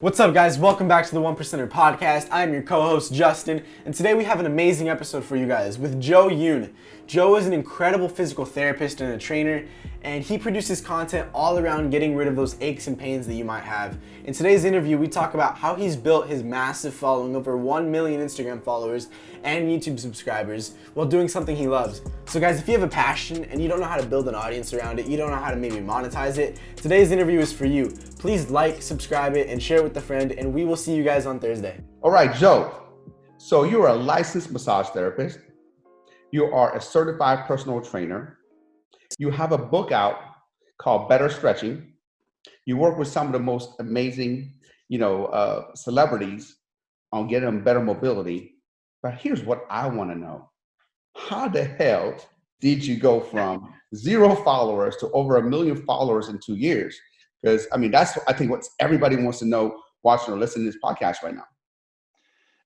What's up, guys? Welcome back to the 1%er podcast. I'm your co-host, Justin, and today we have an amazing episode for you guys with Joe Yoo. Joe is an incredible physical therapist and a trainer, and he produces content all around getting rid of those aches and pains that you might have. In today's interview, we talk about how he's built his massive following, over 1 million Instagram followers and YouTube subscribers, while doing something he loves. So guys, if you have a passion and you don't know how to build an audience around it, you don't know how to maybe monetize it, today's interview is for you. Please like, subscribe it, and share it with a friend, and we will see you guys on Thursday. All right, Joe. So you're a licensed massage therapist. You are a certified personal trainer. You have a book out called Better Stretching. You work with some of the most amazing, celebrities on getting them better mobility. But here's what I want to know. How the hell did you go from 0 followers to over 1 million followers in 2 years? Because that's, I think, what everybody wants to know watching or listening to this podcast right now.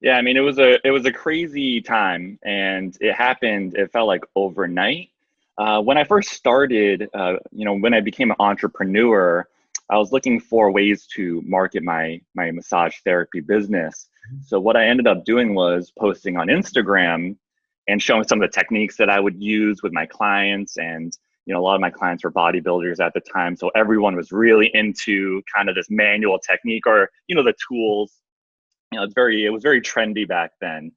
Yeah, it was a crazy time, and it happened. It felt like overnight. When I first started, when I became an entrepreneur, I was looking for ways to market my massage therapy business. So what I ended up doing was posting on Instagram and showing some of the techniques that I would use with my clients. And a lot of my clients were bodybuilders at the time, so everyone was really into kind of this manual technique, or the tools. It was very trendy back then.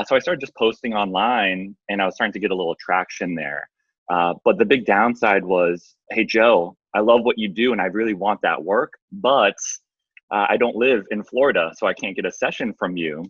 So I started just posting online, and I was starting to get a little traction there. But the big downside was, hey, Joe, I love what you do, and I really want that work, but I don't live in Florida, so I can't get a session from you.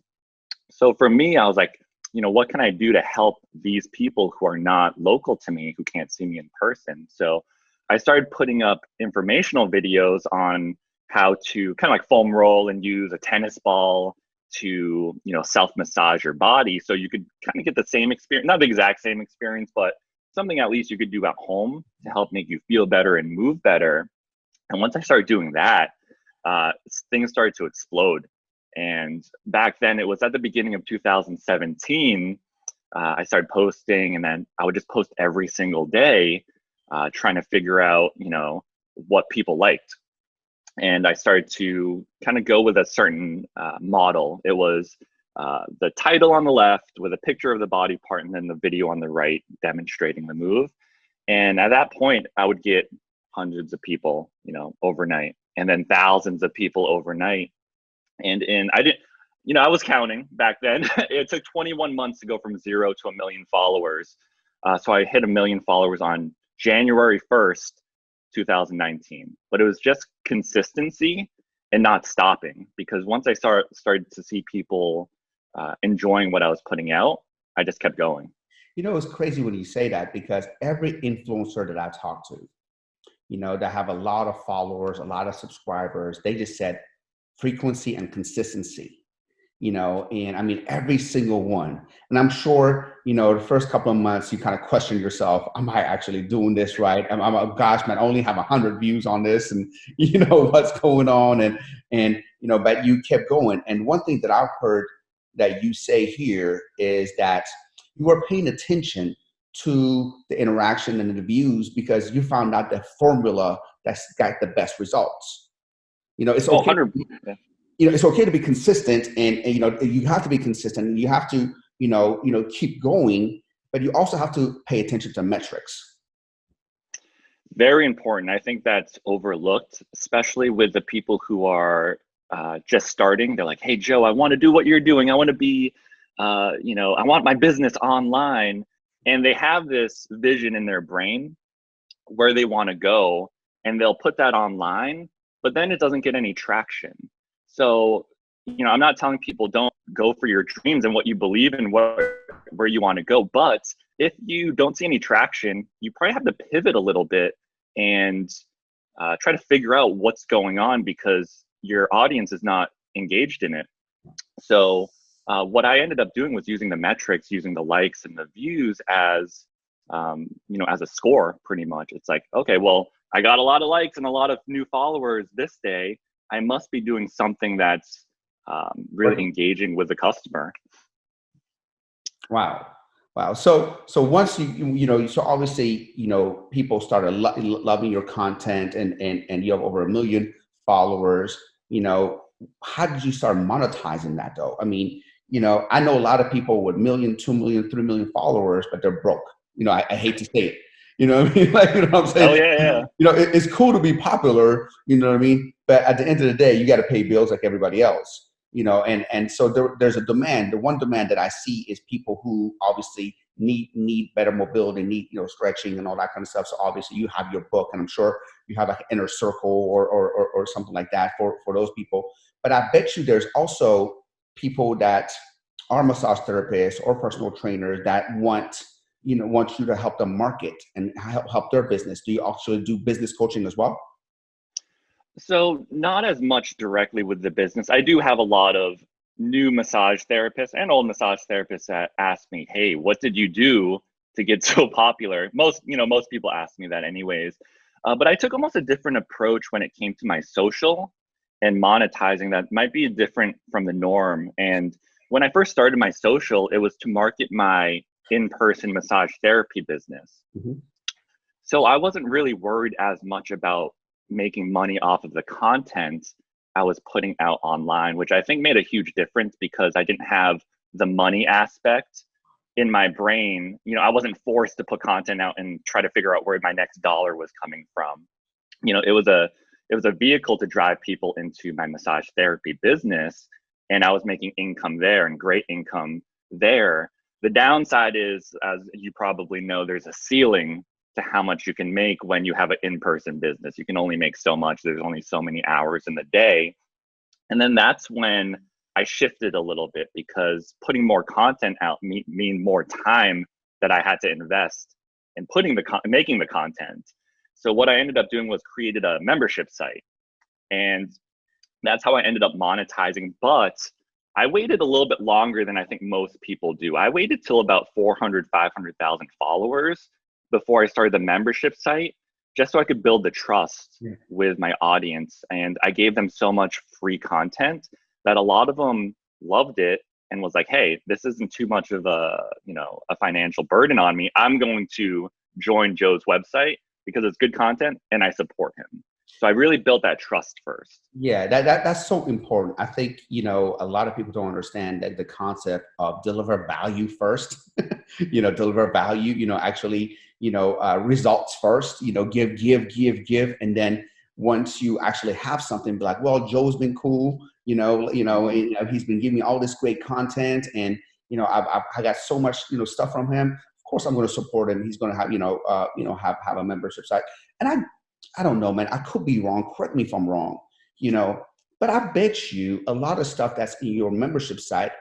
So for me, I was like, what can I do to help these people who are not local to me, who can't see me in person? So I started putting up informational videos on how to kind of like foam roll and use a tennis ball to, self-massage your body. So you could kind of get the same experience, not the exact same experience, but something at least you could do at home to help make you feel better and move better. And once I started doing that, things started to explode. And back then, it was at the beginning of 2017, I started posting, and then I would just post every single day, trying to figure out, what people liked. And I started to kind of go with a certain model. It was the title on the left with a picture of the body part, and then the video on the right demonstrating the move. And at that point, I would get hundreds of people, overnight, and then thousands of people overnight. And I was counting back then. It took 21 months to go from 0 to 1 million followers. So I hit 1 million followers on January 1st, 2019. But it was just consistency and not stopping, because once I started to see people enjoying what I was putting out, I just kept going. It's crazy when you say that, because every influencer that I talk to, that have a lot of followers, a lot of subscribers, they just said frequency and consistency, and every single one. And I'm sure, the first couple of months you kind of question yourself, am I actually doing this right? Gosh, man, I only have 100 views on this, and what's going on, and but you kept going. And one thing that I've heard that you say here is that you are paying attention to the interaction and the views, because you found out the formula that's got the best results. It's okay. It's okay to be consistent, and you have to be consistent, and you have to, keep going, but you also have to pay attention to metrics. Very important. I think that's overlooked, especially with the people who are just starting. They're like, hey, Joe, I want to do what you're doing. I want to be, I want my business online. And they have this vision in their brain where they want to go, and they'll put that online, but then it doesn't get any traction. So, I'm not telling people don't go for your dreams and what you believe in, where you want to go. But if you don't see any traction, you probably have to pivot a little bit and try to figure out what's going on, because your audience is not engaged in it. So what I ended up doing was using the metrics, using the likes and the views as, as a score, pretty much. It's like, okay, well, I got a lot of likes and a lot of new followers this day. I must be doing something that's really engaging with the customer. Wow. So once so obviously, people started loving your content, and you have over 1 million followers. how did you start monetizing that though? I mean, you know, I know a lot of people with 1 million, 2 million, 3 million followers, but they're broke. You know, I hate to say it. You know what I mean? Like, you know what I'm saying? Oh yeah, yeah. You know, it's cool to be popular, you know what I mean? But at the end of the day, you got to pay bills like everybody else. You know, and so there's a demand. The one demand that I see is people who obviously need better mobility, need, you know, stretching and all that kind of stuff. So obviously you have your book, and I'm sure you have like an inner circle or something like that for those people. But I bet you there's also people that are massage therapists or personal trainers that want you to help them market and help their business. Do you actually do business coaching as well? So not as much directly with the business. I do have a lot of new massage therapists and old massage therapists that ask me, "Hey, what did you do to get so popular?" Most people ask me that anyways. But I took almost a different approach when it came to my social and monetizing that might be different from the norm. And when I first started my social, it was to market my in-person massage therapy business. Mm-hmm. So I wasn't really worried as much about making money off of the content I was putting out online, which I think made a huge difference because I didn't have the money aspect in my brain. You know, I wasn't forced to put content out and try to figure out where my next dollar was coming from. You know, it was a vehicle to drive people into my massage therapy business, and I was making income there and great income there. The downside is, as you probably know, there's a ceiling to how much you can make when you have an in-person business. You can only make so much. There's only so many hours in the day. And then that's when I shifted a little bit, because putting more content out mean more time that I had to invest in making the content. So what I ended up doing was created a membership site, and that's how I ended up monetizing. But I waited a little bit longer than I think most people do. I waited till about 400, 500,000 followers before I started the membership site, just so I could build the trust with my audience. And I gave them so much free content that a lot of them loved it and was like, "Hey, this isn't too much of a financial burden on me. I'm going to join Joe's website because it's good content and I support him." So I really built that trust first. Yeah, that's so important. I think, you know, a lot of people don't understand that the concept of deliver value first, deliver value, actually, results first, give. And then once you actually have something, be like, well, Joe's been cool, he's been giving me all this great content, and, I got so much, stuff from him. Of course, I'm going to support him. He's going to have, have a membership site. And I don't know, man, I could be wrong. Correct me if I'm wrong, but I bet you a lot of stuff that's in your membership site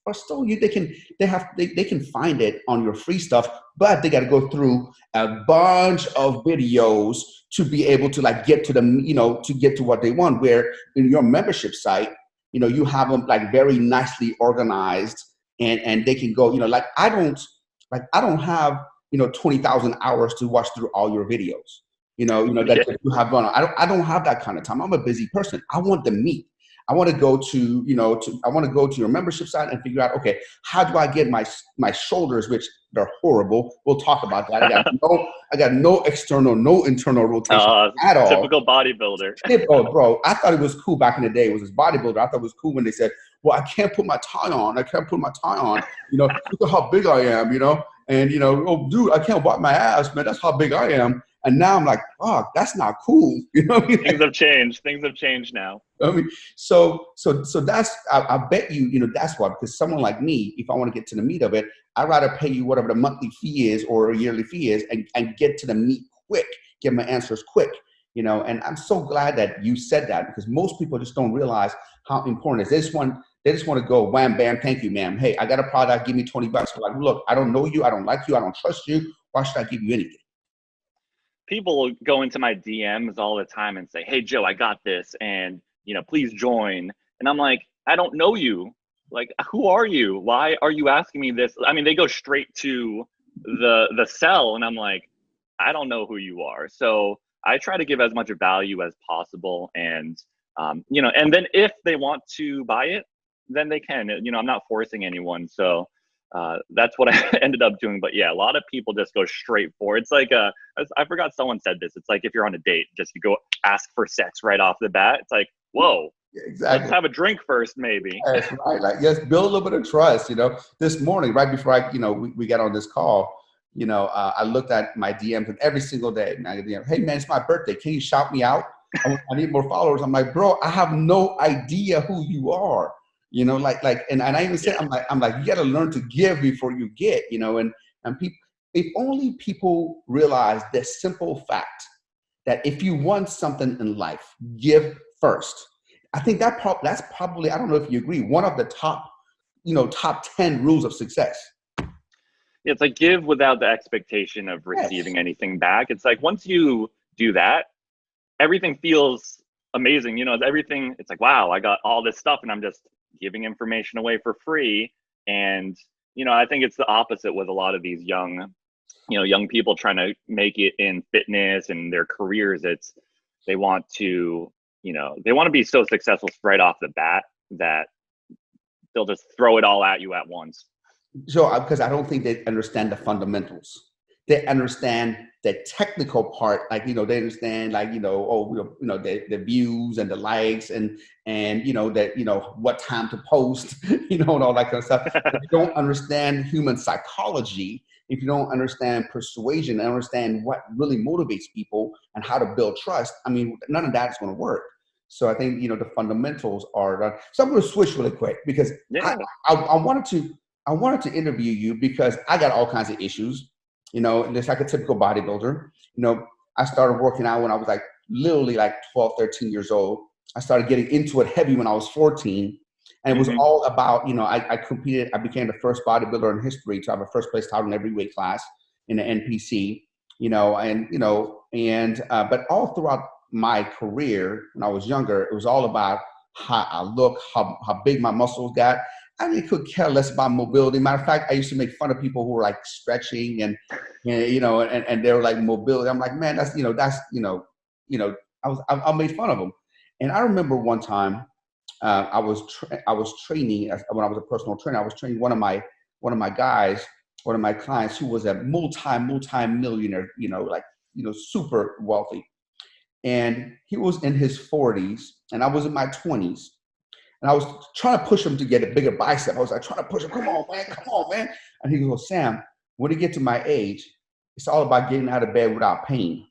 are still they can find it on your free stuff, but they got to go through a bunch of videos to be able to get to them, to get to what they want. Where in your membership site, you have them very nicely organized, and they can go, I don't have 20,000 hours to watch through all your videos. That you have going on. I don't have that kind of time. I'm a busy person. I want the meat. I want to go to, I want to go to your membership site and figure out, okay, how do I get my shoulders, which they're horrible. We'll talk about that. I got no external, no internal rotation at all. Typical bodybuilder. Oh, bro, I thought it was cool back in the day. It was this bodybuilder. I thought it was cool when they said, well, I can't put my tie on. Look at how big I am, and, oh, dude, I can't wipe my ass, man. That's how big I am. And now I'm like, oh, that's not cool. Things have changed. Things have changed now. I mean, so that's, I bet you, that's why, because someone like me, if I want to get to the meat of it, I'd rather pay you whatever the monthly fee is or a yearly fee is and get to the meat quick, get my answers quick, and I'm so glad that you said that, because most people just don't realize how important it is. They just want to go wham, bam, thank you, ma'am. Hey, I got a product, give me $20. Like, look, I don't know you, I don't like you, I don't trust you. Why should I give you anything? People go into my DMs all the time and say, "Hey, Joe, I got this, and please join." And I'm like, I don't know you. Like, who are you? Why are you asking me this? I mean, they go straight to the sell, and I'm like, I don't know who you are. So I try to give as much value as possible, and and then if they want to buy it, then they can. I'm not forcing anyone. So that's what I ended up doing. But yeah, a lot of people just go straight for it. It's like I forgot someone said this. It's like if you're on a date, just you go ask for sex right off the bat. It's like, whoa, let's Exactly. have a drink first, maybe. That's right. Like, just build a little bit of trust. This morning, right before we got on this call, I looked at my DMs, and every single day, man, I get DM, hey man, it's my birthday. Can you shout me out? I need more followers. I'm like, bro, I have no idea who you are. And I even said, I'm like, you got to learn to give before you get. And people, if only people realize this simple fact that if you want something in life, give first. I think that's probably, I don't know if you agree, one of the top 10 rules of success. It's like give without the expectation of receiving anything back. It's like once you do that, everything feels amazing. Everything, it's like, wow, I got all this stuff and I'm just giving information away for free. And, I think it's the opposite with a lot of these young people trying to make it in fitness and their careers. They want to be so successful right off the bat that they'll just throw it all at you at once. So, because I don't think they understand the fundamentals. They understand the technical part, like, they understand, like, the views and the likes and that, what time to post, and all that kind of stuff. If you don't understand human psychology, if you don't understand persuasion and understand what really motivates people and how to build trust, I mean, none of that is going to work. So I think, the fundamentals are, so I'm going to switch really quick because I wanted to interview you because I got all kinds of issues, just like a typical bodybuilder. I started working out when I was like literally like 12, 13 years old. I started getting into it heavy when I was 14. And it was all about, I competed, I became the first bodybuilder in history to have a first place title in every weight class in the NPC, but all throughout my career when I was younger, it was all about how I look, how big my muscles got. I really could care less about mobility. Matter of fact, I used to make fun of people who were like stretching and they were like mobility. I'm like, man, I made fun of them. And I remember one time I was training when I was a personal trainer. I was training one of my guys, one of my clients who was a multi-millionaire, super wealthy. And he was in his 40s and I was in my 20s. And I was trying to push him to get a bigger bicep. I was like, trying to push him, come on, man. And he goes, Sam, when you get to my age, it's all about getting out of bed without pain.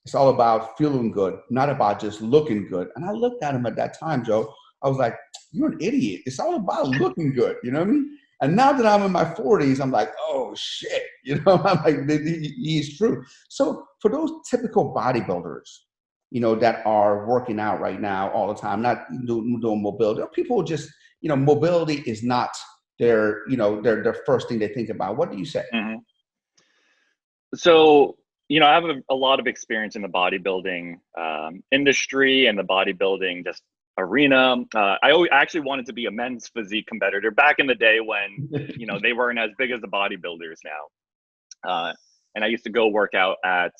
It's all about feeling good, not about just looking good. And I looked at him at that time, Joe. I was like, you're an idiot. It's all about looking good. You know what I mean? And now that I'm in my 40s, I'm like, oh, shit. I'm like, he's true. So for those typical bodybuilders, that are working out right now all the time, not doing mobility. People just, mobility is not their first thing they think about. What do you say? Mm-hmm. So, I have a lot of experience in the bodybuilding industry and the bodybuilding just arena. I actually wanted to be a men's physique competitor back in the day when, they weren't as big as the bodybuilders now. And I used to go work out at,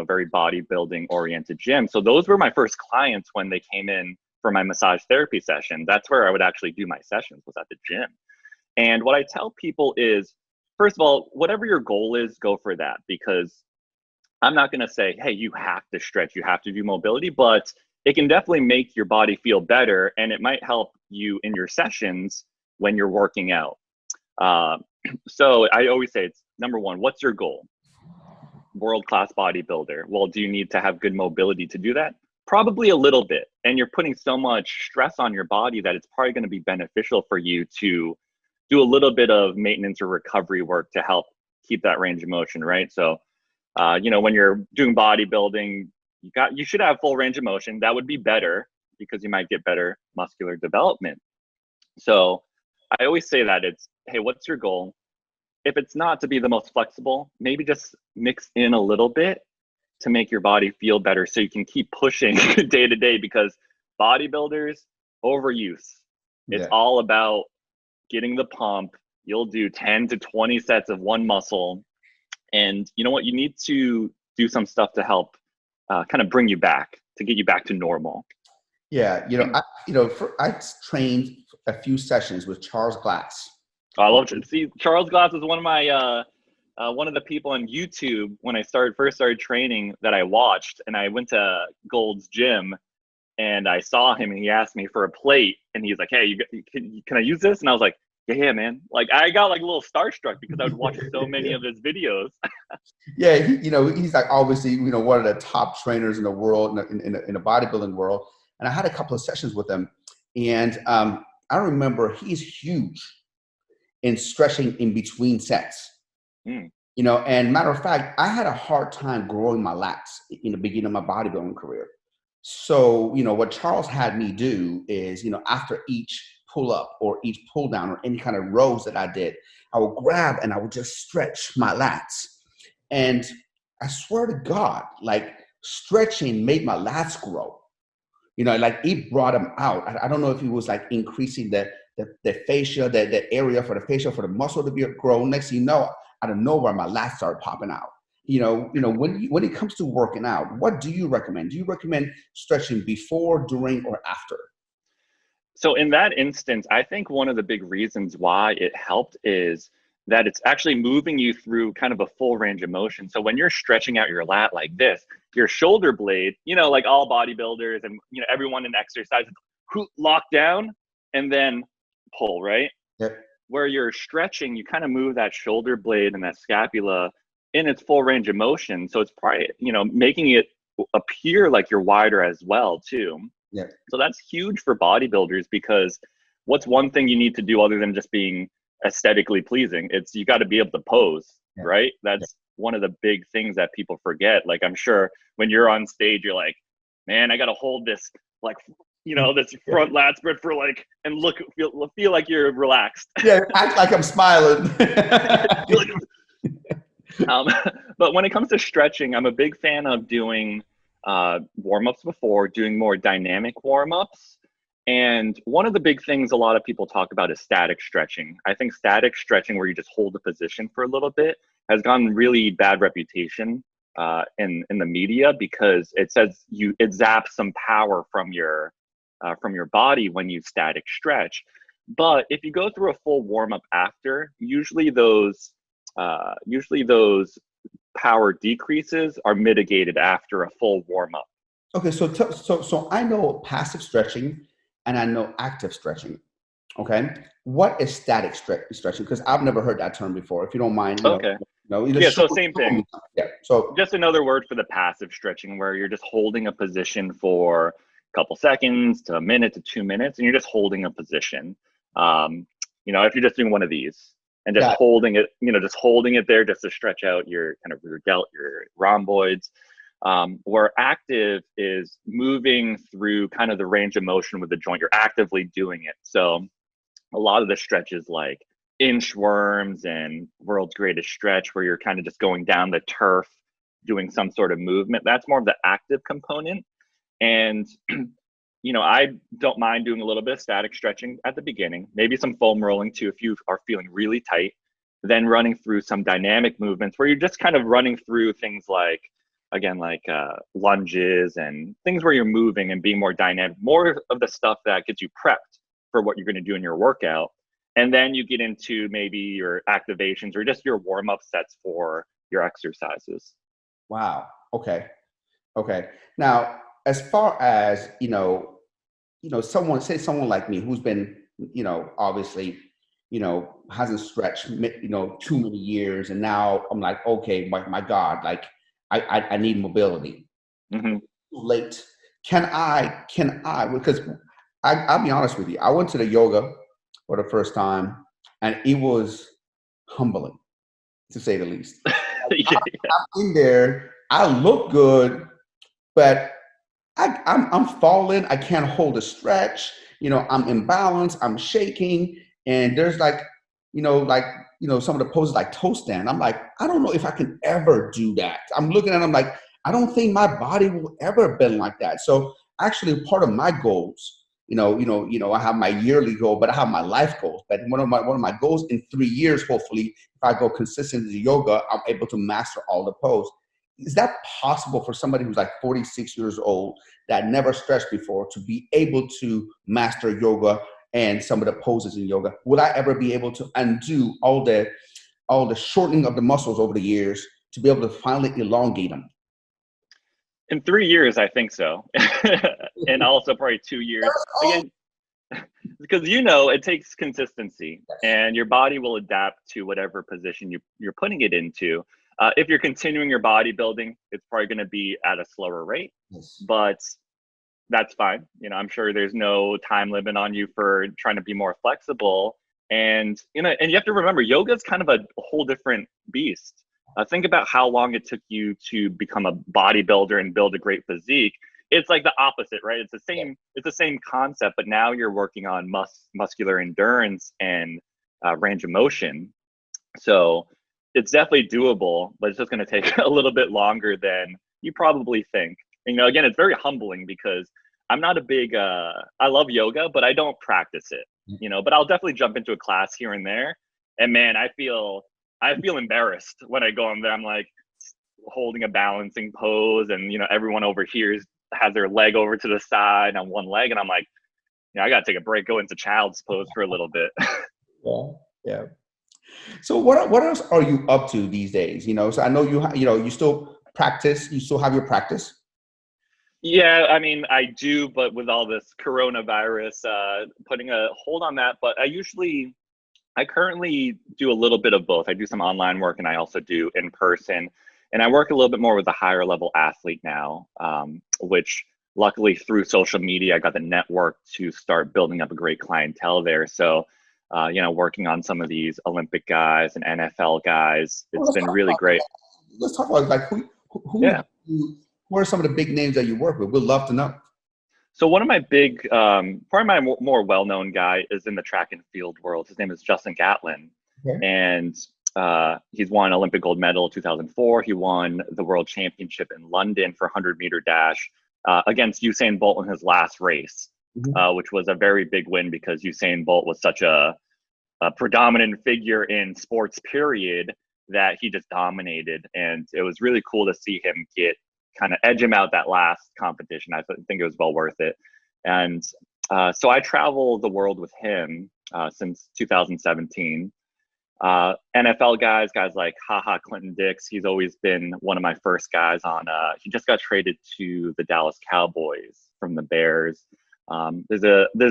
very bodybuilding oriented gym. So those were my first clients when they came in for my massage therapy session. That's where I would actually do my sessions, was at the gym. And what I tell people is, first of all, whatever your goal is, go for that. Because I'm not going to say, hey, you have to stretch, you have to do mobility, but it can definitely make your body feel better. And it might help you in your sessions when you're working out. So I always say, it's number one, what's your goal? World-class bodybuilder. Well, do you need to have good mobility to do that? Probably a little bit. And you're putting so much stress on your body that it's probably going to be beneficial for you to do a little bit of maintenance or recovery work to help keep that range of motion, right? So, when you're doing bodybuilding, you should have full range of motion. That would be better because you might get better muscular development. So I always say that it's, hey, what's your goal? If it's not to be the most flexible, maybe just mix in a little bit to make your body feel better so you can keep pushing day to day, because bodybuilders, overuse. It's all about getting the pump. You'll do 10 to 20 sets of one muscle. And you know what? You need to do some stuff to help kind of bring you back, to get you back to normal. Yeah. I trained a few sessions with Charles Glass. I love it. See, Charles Glass was one of my one of the people on YouTube when I first started training that I watched, and I went to Gold's gym and I saw him and he asked me for a plate and he's like, hey, can I use this? And I was like, yeah, man. Like I got like a little starstruck because I would watch so many of his videos. Yeah, he's like obviously, one of the top trainers in the world, in the bodybuilding world. And I had a couple of sessions with him, and I remember he's huge in stretching in between sets. And matter of fact, I had a hard time growing my lats in the beginning of my bodybuilding career. So, what Charles had me do is, after each pull up or each pull down or any kind of rows that I did, I would grab and I would just stretch my lats. And I swear to God, like stretching made my lats grow. Like it brought them out. I don't know if he was like increasing the fascia, the area for the fascia, for the muscle to be grown. Next thing you know, out of nowhere, my lats started popping out. When it comes to working out, what do you recommend? Do you recommend stretching before, during, or after? So in that instance, I think one of the big reasons why it helped is that it's actually moving you through kind of a full range of motion. So when you're stretching out your lat like this, your shoulder blade, like all bodybuilders and everyone in exercise, lock down and then pull, right? Yep. Where you're stretching, you kind of move that shoulder blade and that scapula in its full range of motion. So it's probably, making it appear like you're wider as well too. Yeah. So that's huge for bodybuilders, because what's one thing you need to do other than just being aesthetically pleasing? It's you got to be able to pose, right? That's one of the big things that people forget. Like I'm sure when you're on stage, you're like, man, I got to hold this like, this front lat spread for like, and feel like you're relaxed. Yeah, act like I'm smiling. But when it comes to stretching, I'm a big fan of doing warm-ups before, doing more dynamic warm-ups. And one of the big things a lot of people talk about is static stretching. I think static stretching, where you just hold a position for a little bit, has gotten really bad reputation in the media, because it says it zaps some power from your body when you static stretch. But if you go through a full warm-up after, usually those power decreases are mitigated after a full warm-up. Okay, so I know passive stretching and I know active stretching. Okay, what is static stretching? Because I've never heard that term before. If you don't mind. Okay. So same thing. Yeah. So just another word for the passive stretching, where you're just holding a position for a couple seconds to a minute to 2 minutes, and you're just holding a position. If you're just doing one of these and just holding it, just holding it there just to stretch out your kind of your rhomboids. Where active is moving through kind of the range of motion with the joint. You're actively doing it. So a lot of the stretches like inchworms and world's greatest stretch, where you're kind of just going down the turf, doing some sort of movement, that's more of the active component. And I don't mind doing a little bit of static stretching at the beginning, maybe some foam rolling too if you are feeling really tight, then running through some dynamic movements where you're just kind of running through things like, again, like lunges and things where you're moving and being more dynamic, more of the stuff that gets you prepped for what you're going to do in your workout. And then you get into maybe your activations or just your warm-up sets for your exercises. Wow. Okay. Now, as far as, someone like me who's been, obviously, hasn't stretched, too many years. And now I'm like, okay, my God, like I need mobility. Mm-hmm. Late. Can I, because I'll be honest with you. I went to the yoga for the first time and it was humbling, to say the least. I'm in there. I look good, but I'm falling. I can't hold a stretch. I'm imbalanced. I'm shaking. And there's some of the poses like toe stand. I'm like, I don't know if I can ever do that. I'm looking at them like, I don't think my body will ever been like that. So actually part of my goals, I have my yearly goal, but I have my life goals. But one of my goals in 3 years, hopefully, if I go consistently to yoga, I'm able to master all the poses. Is that possible for somebody who's like 46 years old that never stretched before to be able to master yoga and some of the poses in yoga? Would I ever be able to undo all the shortening of the muscles over the years to be able to finally elongate them? In 3 years, I think so. And also probably 2 years. Again, because it takes consistency, and your body will adapt to whatever position you're putting it into. If you're continuing your bodybuilding, it's probably going to be at a slower rate, Yes. but that's fine. I'm sure there's no time limit on you for trying to be more flexible. And and you have to remember, yoga is kind of a whole different beast. Think about how long it took you to become a bodybuilder and build a great physique. It's like the opposite, right? It's the same concept, but now you're working on muscular endurance and range of motion. So it's definitely doable, but it's just going to take a little bit longer than you probably think. And, again, it's very humbling because I'm not a big, I love yoga, but I don't practice it, but I'll definitely jump into a class here and there. And man, I feel embarrassed when I go in there. I'm like holding a balancing pose, and, everyone over here has their leg over to the side on one leg. And I'm like, I got to take a break, go into child's pose for a little bit. Yeah. Yeah. So what else are you up to these days? So I know you still practice, you still have your practice. Yeah, I mean, I do, but with all this coronavirus, putting a hold on that. But I currently do a little bit of both. I do some online work, and I also do in person. And I work a little bit more with a higher level athlete now, which luckily through social media, I got the network to start building up a great clientele there. So, working on some of these Olympic guys and NFL guys, it's been really great. Let's talk about like who are some of the big names that you work with? We'd love to know. So one of my big, probably my more well-known guy is in the track and field world. His name is Gatlin. Okay. And he's won Olympic gold medal 2004. He won the world championship in London for 100-meter dash against Usain Bolt in his last race, which was a very big win because Usain Bolt was such a predominant figure in sports period that he just dominated. And it was really cool to see him kind of edge him out that last competition. I think it was well worth it. And so I travel the world with him since 2017. NFL guys like Clinton Dix. He's always been one of my first guys on. He just got traded to the Dallas Cowboys from the Bears. There's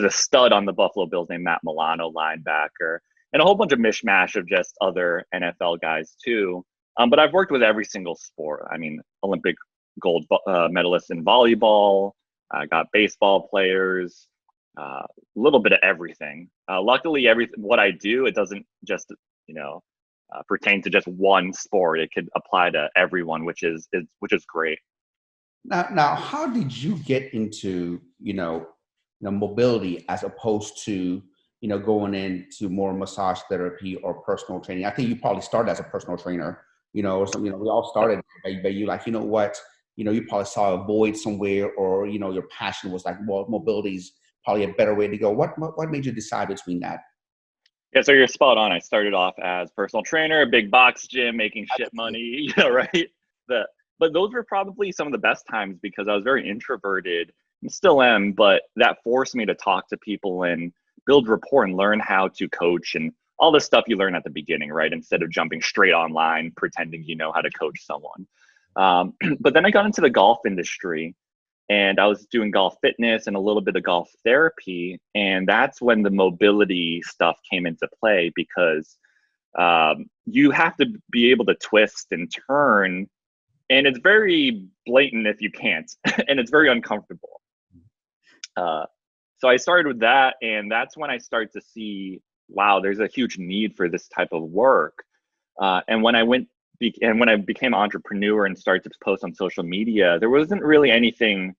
a stud on the Buffalo Bills named Matt Milano, linebacker, and a whole bunch of mishmash of just other NFL guys too. But I've worked with every single sport. I mean, Olympic gold medalists in volleyball. I got baseball players. A little bit of everything. Luckily, what I do, it doesn't just pertain to just one sport. It could apply to everyone, which is great. Now, how did you get into mobility as opposed to going into more massage therapy or personal training? I think you probably started as a personal trainer, or something. We all started by you like, what, you probably saw a void somewhere, or your passion was like, well, mobility is probably a better way to go. What made you decide between that? Yeah, so you're spot on. I started off as personal trainer, a big box gym, making shit money, right? But those were probably some of the best times because I was very introverted and still am, but that forced me to talk to people and build rapport and learn how to coach and all the stuff you learn at the beginning, right? Instead of jumping straight online, pretending you know how to coach someone. But then I got into the golf industry, and I was doing golf fitness and a little bit of golf therapy. And that's when the mobility stuff came into play because you have to be able to twist and turn. And it's very blatant if you can't, and it's very uncomfortable. So I started with that, and that's when I started to see, wow, there's a huge need for this type of work. And when I became an entrepreneur and started to post on social media, there wasn't really anything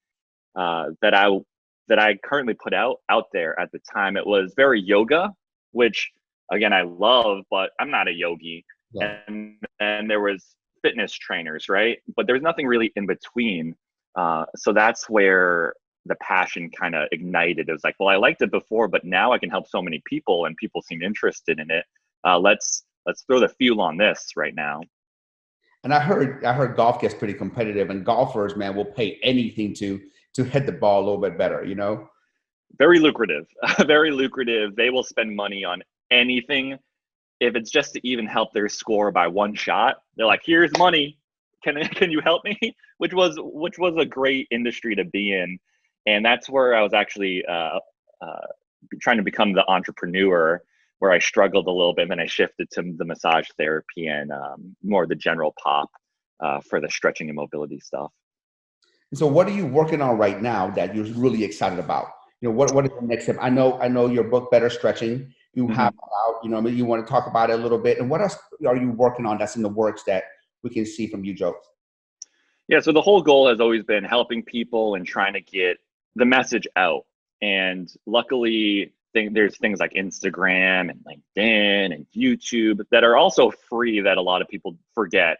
that I currently put out there at the time. It was very yoga, which again I love, but I'm not a yogi. Yeah. And there was fitness trainers, right? But there was nothing really in between. So that's where the passion kind of ignited. It was like, well, I liked it before, but now I can help so many people, and people seem interested in it. Let's throw the fuel on this right now. And I heard golf gets pretty competitive, and golfers, man, will pay anything to hit the ball a little bit better, Very lucrative, very lucrative. They will spend money on anything. If it's just to even help their score by one shot, they're like, here's money. can you help me? Which was a great industry to be in. And that's where I was actually trying to become the entrepreneur, where I struggled a little bit, and then I shifted to the massage therapy and more the general pop for the stretching and mobility stuff. And so what are you working on right now that you're really excited about? You know, what is the next step? I know your book, Better Stretching, you have out, you know, maybe you want to talk about it a little bit. And what else are you working on that's in the works that we can see from you, Joe? Yeah, so the whole goal has always been helping people and trying to get the message out. And luckily, there's things like Instagram and LinkedIn and YouTube that are also free that a lot of people forget.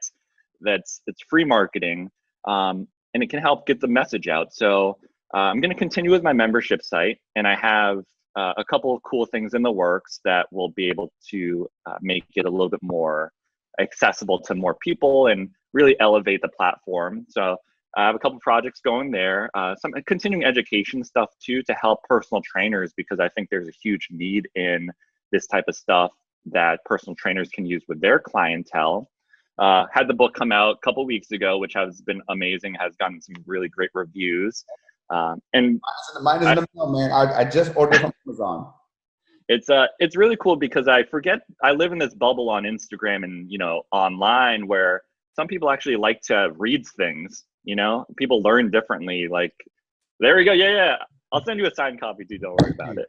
It's free marketing, and it can help get the message out. So I'm going to continue with my membership site, and I have a couple of cool things in the works that will be able to make it a little bit more accessible to more people and really elevate the platform. So I have a couple projects going there, some continuing education stuff too, to help personal trainers, because I think there's a huge need in this type of stuff that personal trainers can use with their clientele. Had the book come out a couple weeks ago, which has been amazing, has gotten some really great reviews. And mine is in the mail, man. I just ordered from Amazon. It's really cool because I live in this bubble on Instagram and, you know, online, where some people actually like to read things, you know, people learn differently. Like, there we go. Yeah. I'll send you a signed copy too. Don't worry about it.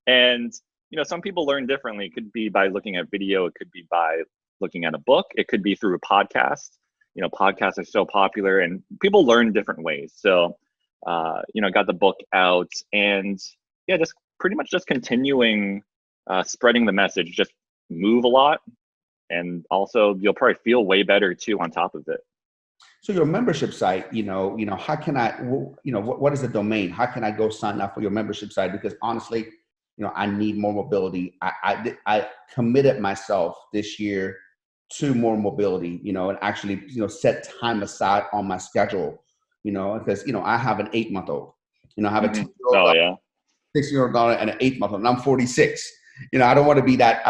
And, you know, some people learn differently. It could be by looking at video. It could be by looking at a book. It could be through a podcast. You know, podcasts are so popular and people learn different ways. So, you know, got the book out, and yeah, just pretty much just continuing spreading the message. Just move a lot, and also you'll probably feel way better too on top of it. So your membership site, you know, how can I, you know, what is the domain? How can I go sign up for your membership site? Because honestly, you know, I need more mobility. I committed myself this year to more mobility, you know, and actually, you know, set time aside on my schedule, you know, because, you know, I have an 8-month-old, you know, I have a 10-year-old, 6-year-old daughter and an 8-month-old, and I'm 46. You know, I don't want to be that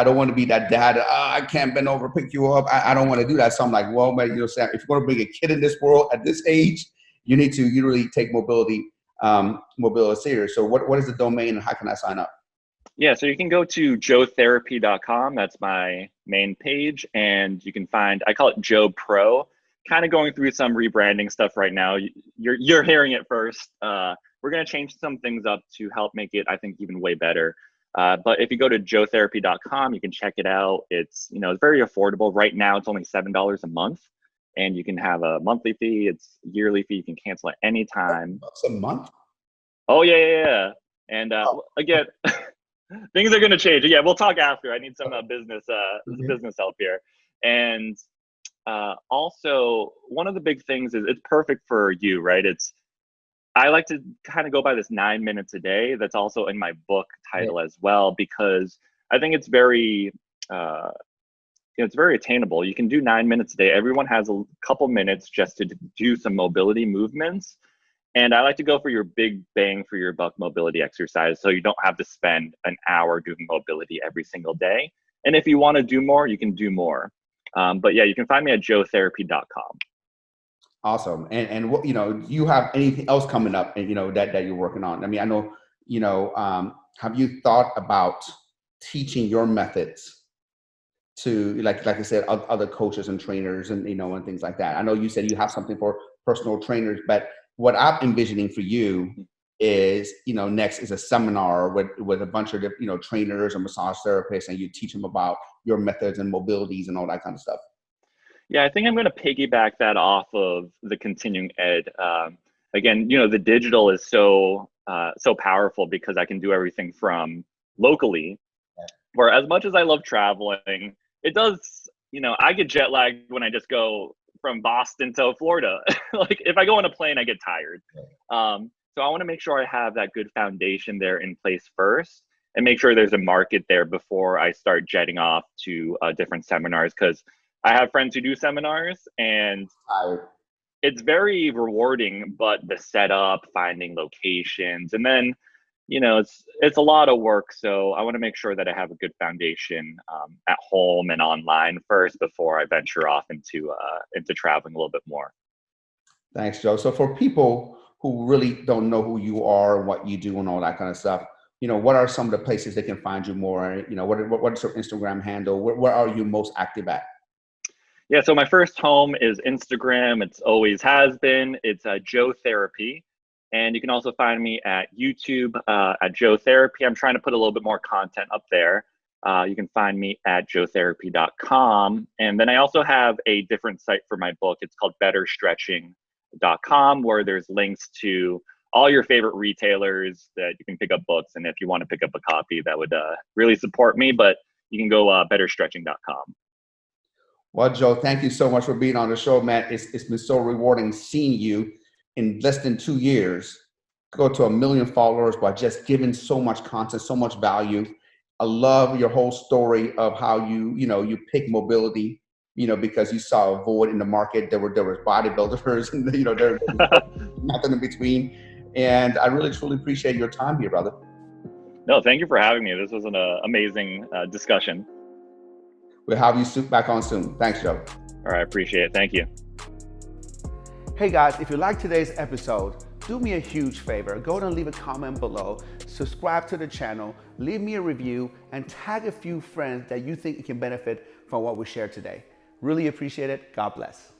dad. I can't bend over, pick you up. I don't want to do that. So I'm like, well, man, you know, Sam, if you're going to bring a kid in this world at this age, you need to really take mobility serious. So what is the domain and how can I sign up? Yeah, so you can go to joetherapy.com. That's my main page. And you can find, I call it Joe Pro, kind of going through some rebranding stuff right now. You're hearing it first. We're going to change some things up to help make it, I think, even way better. But if you go to joetherapy.com, you can check it out. It's, you know, it's very affordable. Right now, it's only $7 a month, and you can have a monthly fee. It's a yearly fee. You can cancel at any time. $7 a month? Oh, yeah. And again, things are going to change. Yeah, we'll talk after. I need some business help here. And also, one of the big things is it's perfect for you, right? I like to kind of go by this 9 minutes a day. That's also in my book title as well, because I think it's very, it's very attainable. You can do 9 minutes a day. Everyone has a couple minutes just to do some mobility movements. And I like to go for your big bang for your buck mobility exercise. So you don't have to spend an hour doing mobility every single day. And if you want to do more, you can do more. But yeah, you can find me at joetherapy.com. Awesome. And what, you know, you have anything else coming up, and, you know, that you're working on? I mean, I know, you know, have you thought about teaching your methods to, like I said, other coaches and trainers and, you know, and things like that? I know you said you have something for personal trainers, but what I'm envisioning for you is, you know, next is a seminar with a bunch of, you know, trainers and massage therapists, and you teach them about your methods and mobilities and all that kind of stuff. Yeah, I think I'm going to piggyback that off of the continuing ed. Again, you know, the digital is so powerful because I can do everything from locally. Where as much as I love traveling, it does, you know, I get jet lagged when I just go from Boston to Florida. Like if I go on a plane, I get tired. So I want to make sure I have that good foundation there in place first, and make sure there's a market there before I start jetting off to different seminars. Because I have friends who do seminars, and it's very rewarding, but the setup, finding locations, and then, it's a lot of work. So I want to make sure that I have a good foundation at home and online first before I venture off into traveling a little bit more. Thanks, Joe. So for people who really don't know who you are, what you do, and all that kind of stuff, what are some of the places they can find you more? What's your Instagram handle? Where are you most active at? Yeah, so my first home is Instagram. It's always has been. It's Joe Therapy. And you can also find me at YouTube at Joe Therapy. I'm trying to put a little bit more content up there. You can find me at joetherapy.com. And then I also have a different site for my book. It's called betterstretching.com, where there's links to all your favorite retailers that you can pick up books. And if you want to pick up a copy, that would really support me. But you can go betterstretching.com. Well, Joe, thank you so much for being on the show, man. It's been so rewarding seeing you in less than 2 years go to 1 million followers by just giving so much content, so much value. I love your whole story of how you pick mobility, because you saw a void in the market. There was bodybuilders and there was nothing in between. And I really truly appreciate your time here, brother. No, thank you for having me. This was an amazing discussion. We'll have you back on soon. Thanks, Joe. All right, appreciate it. Thank you. Hey guys, if you liked today's episode, do me a huge favor. Go and leave a comment below, subscribe to the channel, leave me a review, and tag a few friends that you think can benefit from what we shared today. Really appreciate it. God bless.